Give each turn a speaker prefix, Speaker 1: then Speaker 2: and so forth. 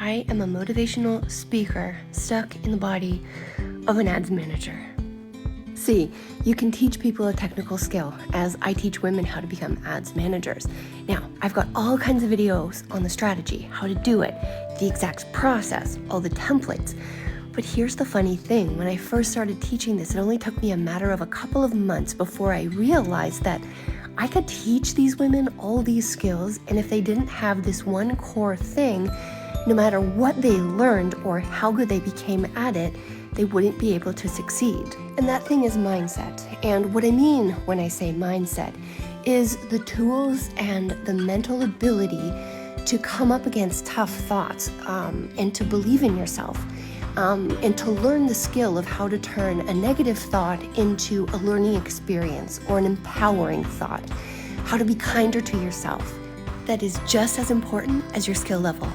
Speaker 1: I am a motivational speaker stuck in the body of an ads manager. See, you can teach people a technical skill as I teach women how to become ads managers. Now, I've got all kinds of videos on the strategy, how to do it, the exact process, all the templates. But here's the funny thing, when I first started teaching this, it only took me a matter of a couple of months before I realized that I could teach these women all these skills, and if they didn't have this one core thing, no matter what they learned or how good they became at it, they wouldn't be able to succeed. And that thing is mindset. And what I mean when I say mindset is the tools and the mental ability to come up against tough thoughts and to believe in yourself. And to learn the skill of how to turn a negative thought into a learning experience or an empowering thought. How to be kinder to yourself. That is just as important as your skill level.